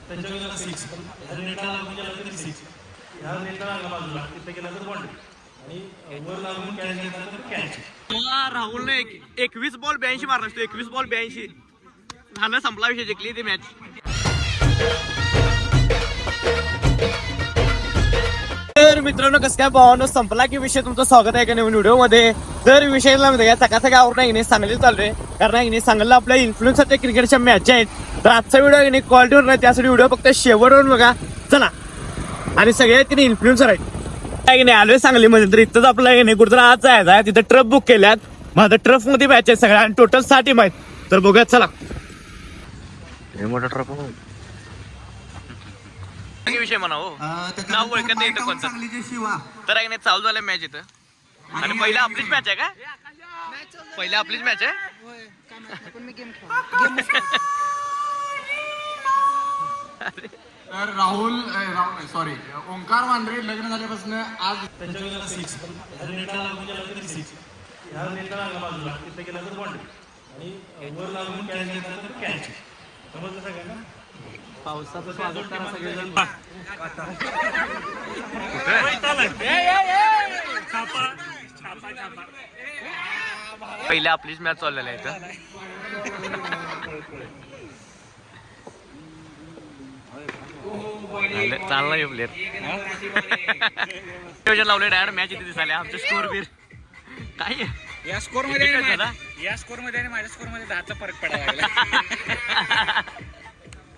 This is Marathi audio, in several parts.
त्याच्यावर सिक्स नेटला लागून गेला तरी सिक्स ह्या नेटला लागला बाजूला तिथे गेला तर वन आणि वर लागून कॅच घेतला तर कॅच. राहुलने 21 बॉल 82 मारला असतो. 21 बॉल 82 झालं, संपला विषय, जिंकली ती मॅच. तर मित्रांनो कसं काय भावानो, संपला की विषय. तुमचं स्वागत आहे का नवीन व्हिडिओ मध्ये. तर विषयाला म्हणजे सकाळ सकाळ आवरून नाही सांगली चाललोय, कारण नाही सांगला आपल्या इन्फ्लुएन्सरच्या क्रिकेटच्या मॅच आहेत. तर आजचा व्हिडिओ नाही क्वालिटीवर नाही, त्यासाठी व्हिडिओ फक्त शेवटवरून बघा चला. आणि सगळे तिने इन्फ्लुएन्सर आहेत काय नाही. आलोय सांगलीमध्ये, तर इथंच आपलं नाही कुठं आज जायचं आहे. तिथं ट्रफ बुक केल्यात. माझं ट्रफ मध्ये मॅच आहे सगळ्या, आणि टोटल 6 टीम आहेत. तर बघूयात चला. हे मोठा ट्रफ विषय म्हणा हो, नाव ओळखत नाही इथं कोणतं. तर आहे नाही चालू झालं मॅच इथं. आणि पहिला आपलीच मॅच आहे का? पहिला आपलीच मॅच आहे. तर राहुल सॉरी ओंकार वांद्रे लग्न झाल्यापासून आज त्याच्यावर सिक्स नेटला लागून गेला तरी सिक्स ह्या नेटला लागला बाजूला तिथे गेला तर वन आणि वर लागून कॅच घेतला तर कॅच. समजलं सगळ्यांना? पावसाचं स्वागत करा सगळेजण. पहिल्या आपलीच मॅच चाललेला आहे इथं. चालणार प्लेअर लावले डायरेक्ट मॅच इथे दिसायला. आमचे स्कोर बीर काय या स्कोर मध्ये आणि माझ्या स्कोर मध्ये 10चा फरक पडायला.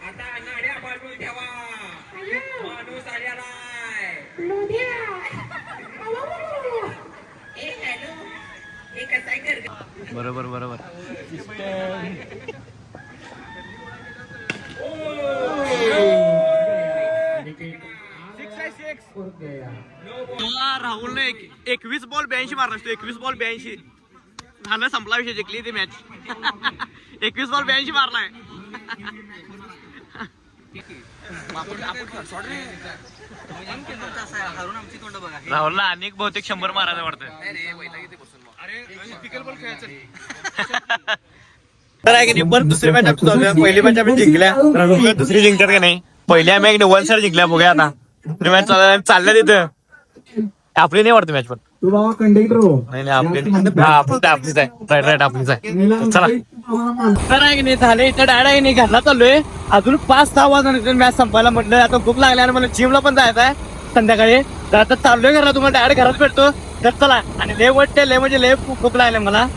आता गाड्या बाजूला ठेवा, माणूस आलेला आहे. बरोबर बरोबर. राहुलने 21 बॉल 82 मारला असतो. 21 बॉल 82 झालं, संपला विषय, जिंकली ती मॅच. 21 बॉल 82 मारलाय. राहुलला अनेक बहुतेक 100 मारायला वाटतं. तर आहे की नाही, पण दुसरी मॅच पहिली मॅच आपण जिंकल्या, दुसरी जिंकतात का नाही. पहिल्या मॅच 1 साइड जिंकल्या. बघूया आता मॅच चालल्या तिथं. आपली नाही वाटतं मॅच, पण नाही आपलीच आहे. राईट आपलीच आहे. चला. तर आहे की नाही झाले इथं डायरेक्ट नाही घरला चाललोय. अजून 5-6 वाजता मॅच संपायला म्हटलं. आता भूक लागली आणि मला जिमला पण जायचं आहे संध्याकाळी. तर आता चाललोय घरला. तुम्हाला डायरेक्ट घरात भेटतो. तर चला. आणि लय वाटते, लय म्हणजे लय भूक लागले मला.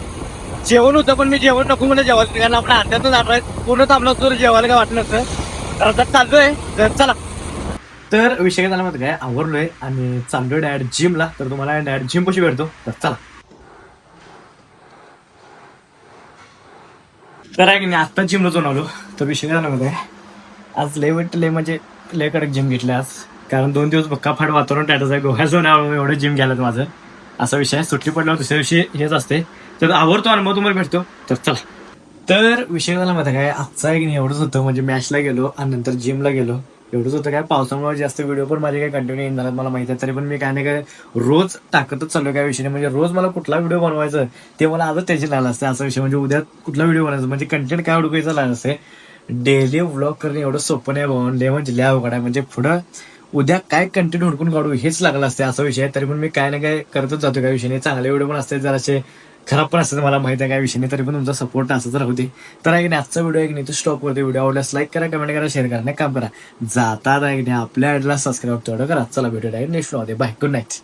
जेवण होतं पण मी जेवण नको मला जेवायचं, कारण आपल्या हातातच आठवड्यात पूर्ण थांबलं असतो, जेवायला काय वाटलं नसतं. तर आता चाललोय. तर चला. तर विषय झाला माहिती काय, आवरलोय आणि चाललोय डायरेक्ट जिमला. तर तुम्हाला डायरेक्ट जिम कशी भेटतो, तर चला. तर आहे की नाही आत्ता जिमला जाऊन आलो. तर विषय झाला माहिती काय, आज लय वाटतं, लय म्हणजे लय कडक जिम घेतली आज. कारण 2 दिवस बक्का फाड वातावरण टाटाच आहे. गोव्यात जाऊन एवढं जिम घ्यायला माझं. असा विषय आहे. सुट्टी पडल्यावर दुसऱ्या दिवशी हेच असते. तर आवडतो आणि मग तुम्हाला भेटतो. तर चला. तर विषय झाला माहिती काय, आजचा एक नाही एवढंच होतं. म्हणजे मॅचला गेलो आणि नंतर जिमला गेलो, एवढंच होतं. काय पावसामुळे जास्त व्हिडिओ पण माझे काही कंटिन्यू येणार मला माहिती आहे. तरी पण मी काय नाही काय रोज टाकतच चाललो काय विषय. म्हणजे रोज मला कुठला व्हिडिओ बनवायचं ते मला आजच त्याची लागलं असते. असा विषय म्हणजे उद्या कुठला व्हिडिओ बनायचा, म्हणजे कंटेंट काय हुडकायचं लागलं असते. डेली व्लॉग करणे एवढं सोपं नाही भाऊ. डे म्हणजे लय अवघड आहे. म्हणजे पुढं उद्या काय कंटेंट हुडकून काढू हेच लागलं असते असा विषय आहे. तरी पण मी काय ना काय करतच जातो काय विषय नाही. चांगले व्हिडिओ पण असतात, जरासे खराब पण असतात, मला माहिती आहे काय विषय नाही. तरी पण तुमचा सपोर्ट असंच राहू दे. तर आहे की नाही आजचा व्हिडिओ आहे की नाही तो स्टॉप करते. व्हिडिओ आवडल्यास लाईक करा, कमेंट करा, शेअर करा. नाही काम करा, जातात आहे की नाही आपल्या ॲडला सबस्क्राईब तेवढं करा. चला video direct next video. Bye, good night.